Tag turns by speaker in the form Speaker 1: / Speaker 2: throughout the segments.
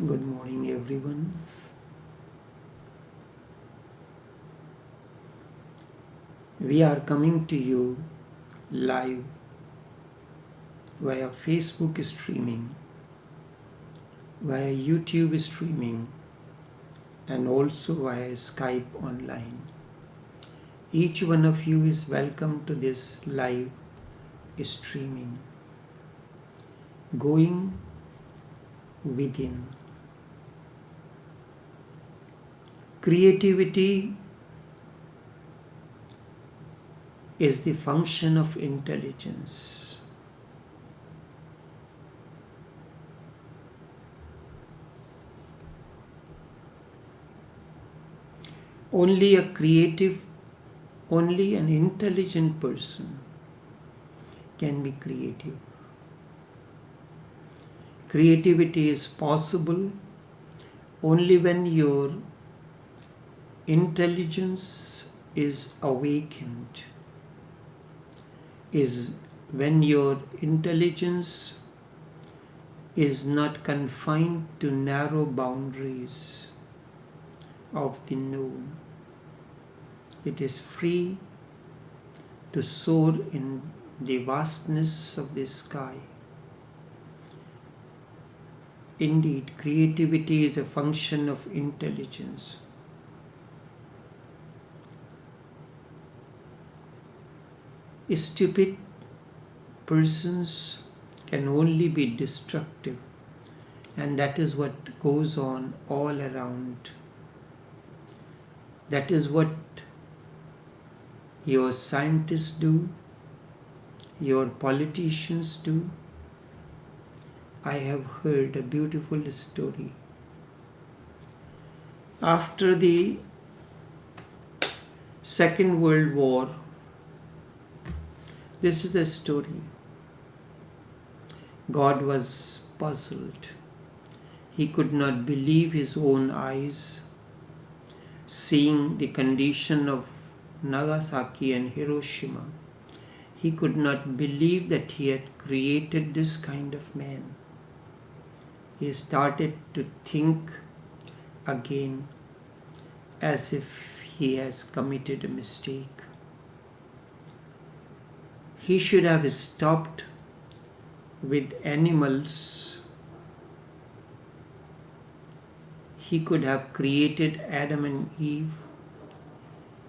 Speaker 1: Good morning, everyone. We are coming to you live via Facebook streaming, via YouTube streaming, and also via Skype online. Each one of you is welcome to this live streaming. Going within. Creativity is the function of intelligence. Only an intelligent person can be creative. Creativity is possible only when your intelligence is awakened, is when your intelligence is not confined to narrow boundaries of the known. It is free to soar in the vastness of the sky. Indeed, creativity is a function of intelligence. Stupid persons can only be destructive, and that is what goes on all around. That is what your scientists do, your politicians do. I have heard a beautiful story. After the Second World War, this is the story. God was puzzled. He could not believe his own eyes, seeing the condition of Nagasaki and Hiroshima. He could not believe that he had created this kind of man. He started to think again as if he has committed a mistake. He should have stopped with animals. He could have created Adam and Eve,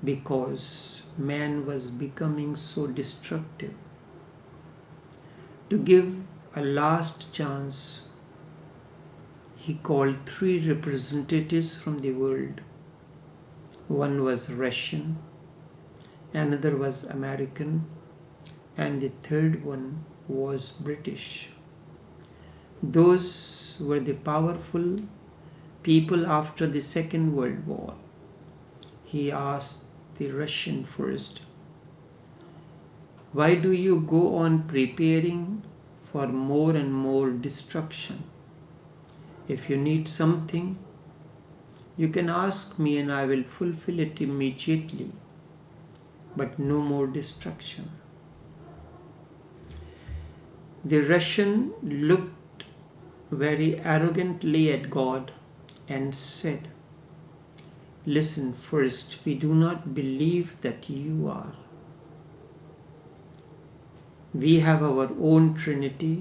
Speaker 1: because man was becoming so destructive. To give a last chance, he called 3 representatives from the world. One was Russian, another was American, and the third one was British. Those were the powerful people after the Second World War. He asked the Russian first, "Why do you go on preparing for more and more destruction? If you need something, you can ask me and I will fulfill it immediately, but no more destruction." The Russian looked very arrogantly at God and said, "Listen, first, we do not believe that you are. We have our own Trinity,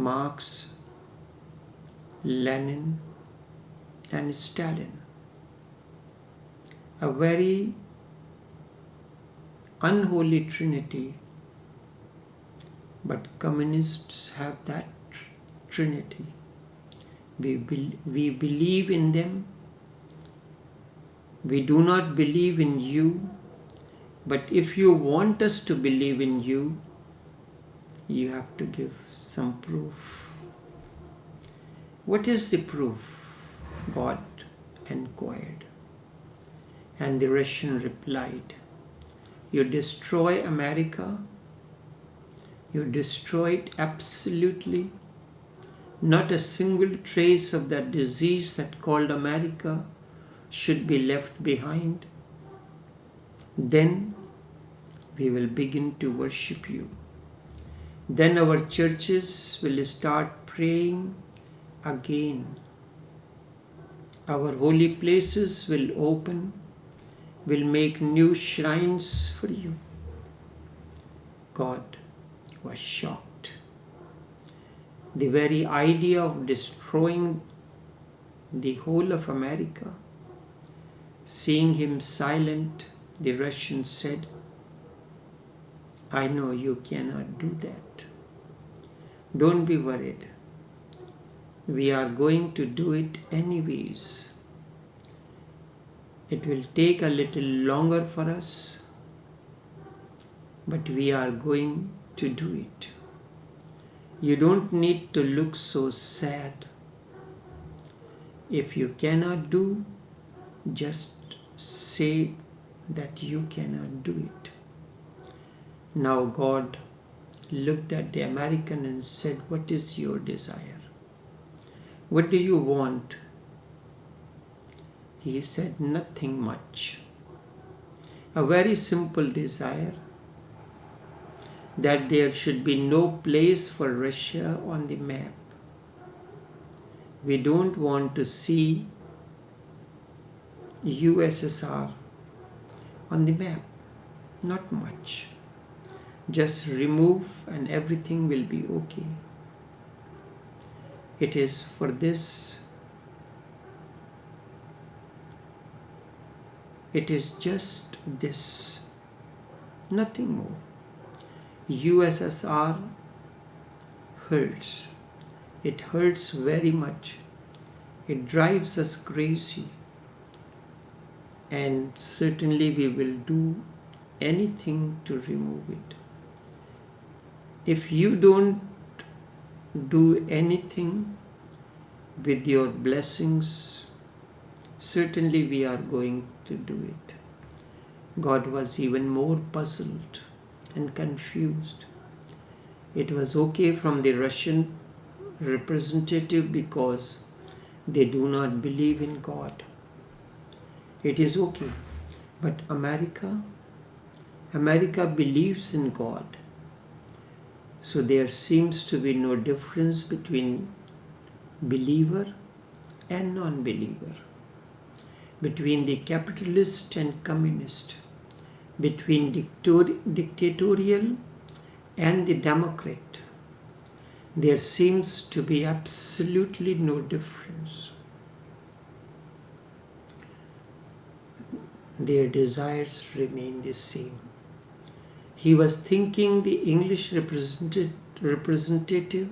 Speaker 1: Marx, Lenin, and Stalin. A very unholy Trinity, but communists have that Trinity. We believe in them. We do not believe in you, but if you want us to believe in you, you have to give some proof." "What is the proof?" God inquired. And the Russian replied, "You destroy America. You destroy it absolutely. Not a single trace of that disease that called America should be left behind. Then we will begin to worship you. Then our churches will start praying again. Our holy places will open, will make new shrines for you. God was shocked. The very idea of destroying the whole of America, seeing him silent, the Russian said, I know you cannot do that. Don't be worried. We are going to do it anyways. It will take a little longer for us, but we are going to do it. You don't need to look so sad. If you cannot do, just say that you cannot do it. Now God looked at the American and said, what is your desire? What do you want? He said, nothing much. A very simple desire, that there should be no place for Russia on the map. We don't want to see USSR on the map. Not much. Just remove and everything will be okay. It is for this. It is just this. Nothing more. USSR hurts. It hurts very much. It drives us crazy. And certainly we will do anything to remove it. If you don't do anything with your blessings, certainly we are going to do it. God was even more puzzled and confused. It was okay from the Russian representative because they do not believe in God. It is okay. But America believes in God. So there seems to be no difference between believer and non-believer, between the capitalist and communist, between dictatorial and the democrat. There seems to be absolutely no difference. Their desires remain the same. He was thinking the English representative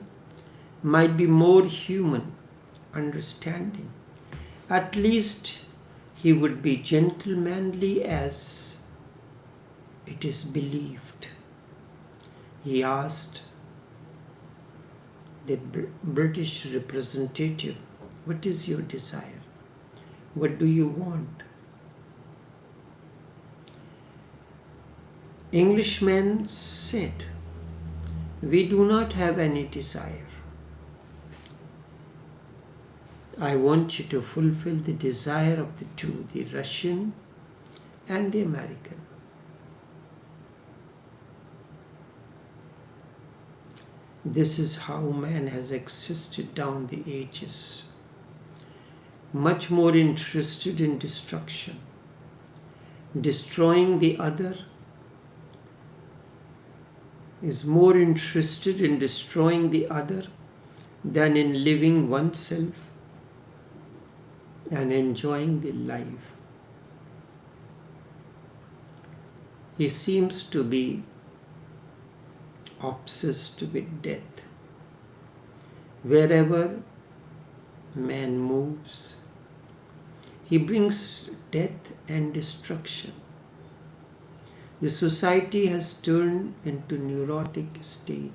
Speaker 1: might be more human, understanding. At least he would be gentlemanly as it is believed. He asked the British representative, what is your desire? What do you want? Englishman said, we do not have any desire. I want you to fulfill the desire of the two, the Russian and the American. This is how man has existed down the ages. Much more interested in destruction, destroying the other, is more interested in destroying the other than in living oneself and enjoying the life. He seems to be obsessed with death. Wherever man moves, he brings death and destruction. The society has turned into neurotic state.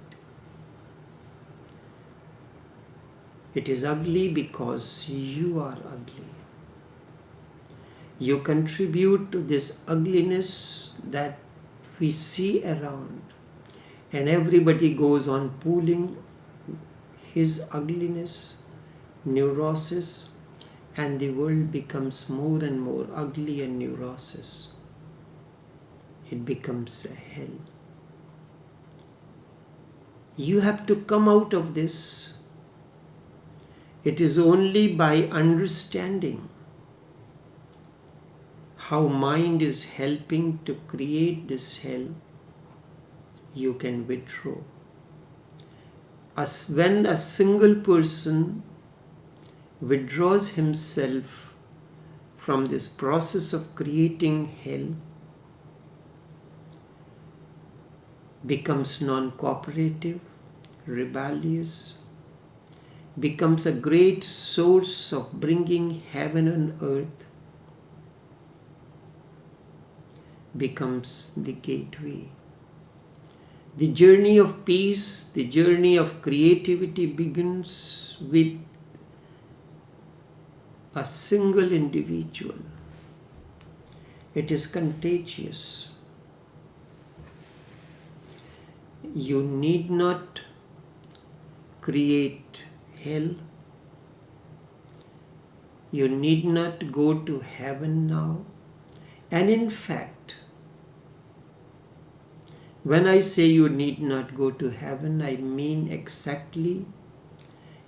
Speaker 1: It is ugly because you are ugly. You contribute to this ugliness that we see around, and everybody goes on pooling his ugliness, neurosis, and the world becomes more and more ugly and neurosis. It becomes a hell. You have to come out of this. It is only by understanding how mind is helping to create this hell you can withdraw. As when a single person withdraws himself from this process of creating hell, becomes non-cooperative, rebellious, becomes a great source of bringing heaven on earth, becomes the gateway. The journey of peace, the journey of creativity begins with a single individual. It is contagious. You need not create hell. You need not go to heaven now. And in fact, when I say you need not go to heaven, I mean exactly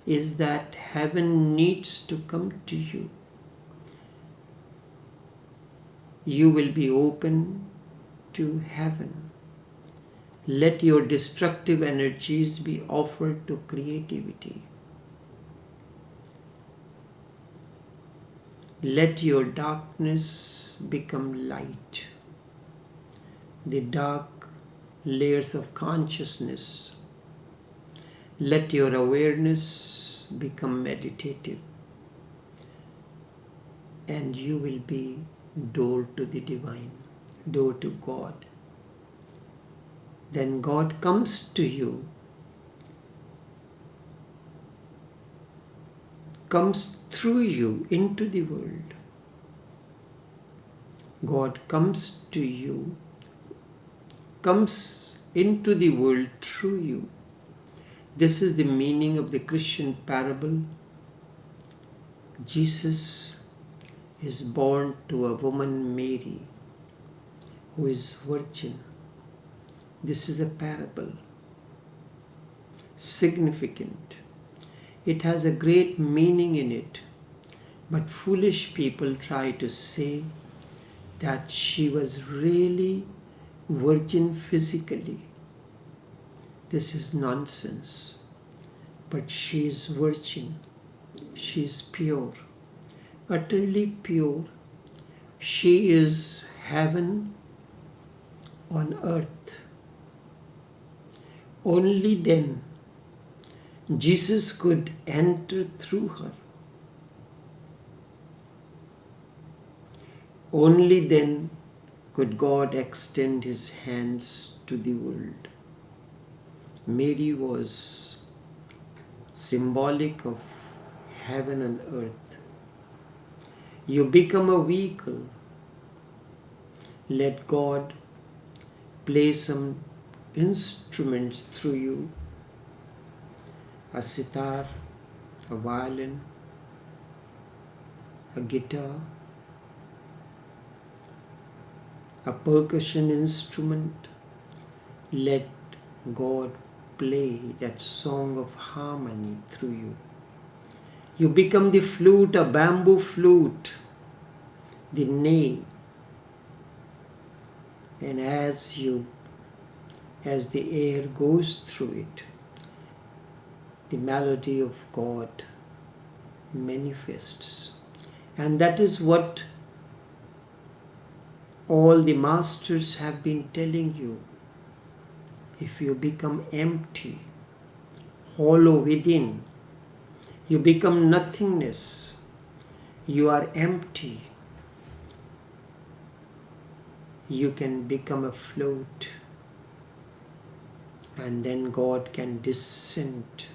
Speaker 1: is that heaven needs to come to you. You will be open to heaven. Let your destructive energies be offered to creativity. Let your darkness become light. The dark layers of consciousness. Let your awareness become meditative, and you will be door to the divine, door to God. Then God comes to you, comes through you into the world. God comes to you, comes into the world through you. This is the meaning of the Christian parable. Jesus is born to a woman, Mary, who is virgin. This is a parable, significant. It has a great meaning in it, but foolish people try to say that she was really virgin physically. This is nonsense. But she is virgin. She is pure, utterly pure. She is heaven on earth. Only then Jesus could enter through her. Only then could God extend his hands to the world. Mary was symbolic of heaven and earth. You become a vehicle. Let God play some instruments through you. A sitar, a violin, a guitar, a percussion instrument. Let God play that song of harmony through you. You become the flute, a bamboo flute, the ney. And as the air goes through it, the melody of God manifests. And that is what all the masters have been telling you. If you become empty, hollow within, you become nothingness, you are empty, you can become a float, and then God can descend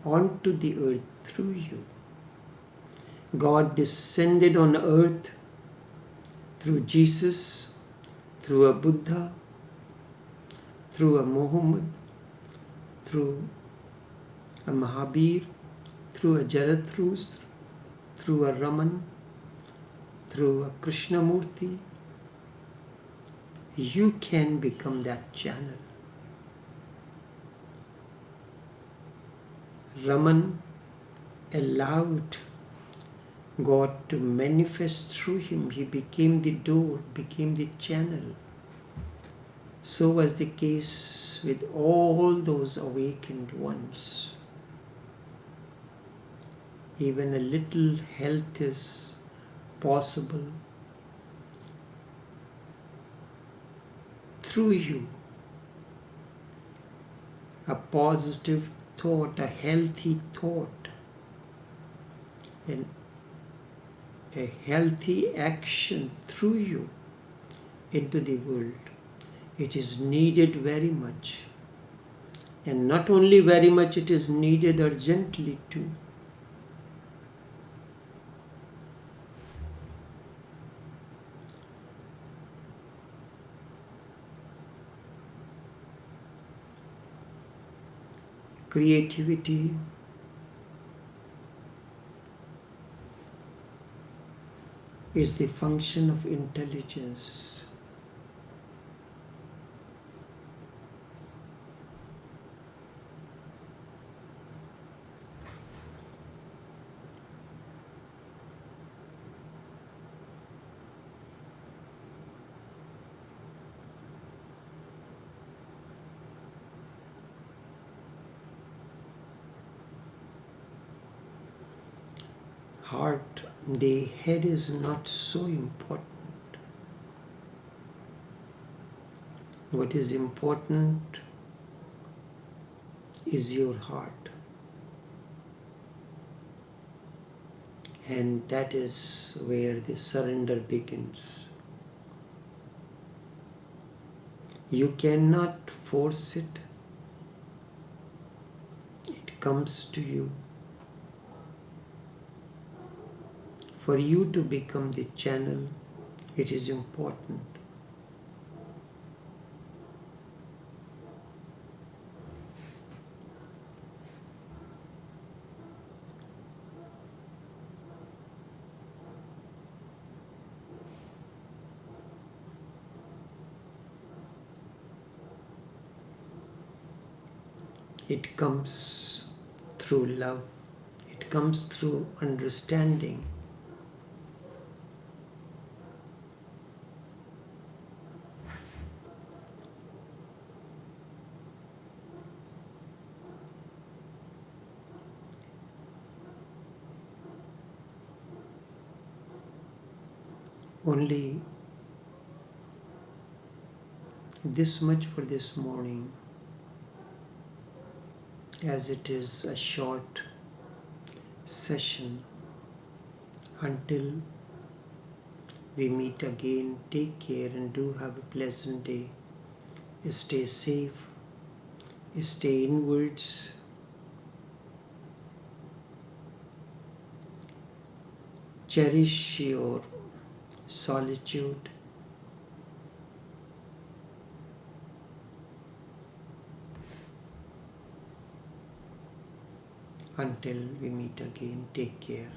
Speaker 1: onto the earth through you. God descended on earth through Jesus, through a Buddha, through a Muhammad, through a Mahabir, through a Jarathustra, through a Raman, through a Krishnamurti. You can become that channel. Raman allowed God to manifest through him. He became the door, became the channel. So was the case with all those awakened ones. Even a little health is possible through you. A positive thought, a healthy thought, and a healthy action through you into the world. It is needed very much. And not only very much, it is needed urgently too. Creativity is the function of intelligence. Heart, the head is not so important. What is important is your heart. And that is where the surrender begins. You cannot force it. It comes to you. For you to become the channel, it is important. It comes through love. It comes through understanding. Only this much for this morning, as it is a short session. Until we meet again, take care and do have a pleasant day. Stay safe, stay inwards, cherish your solitude. Until we meet again, take care.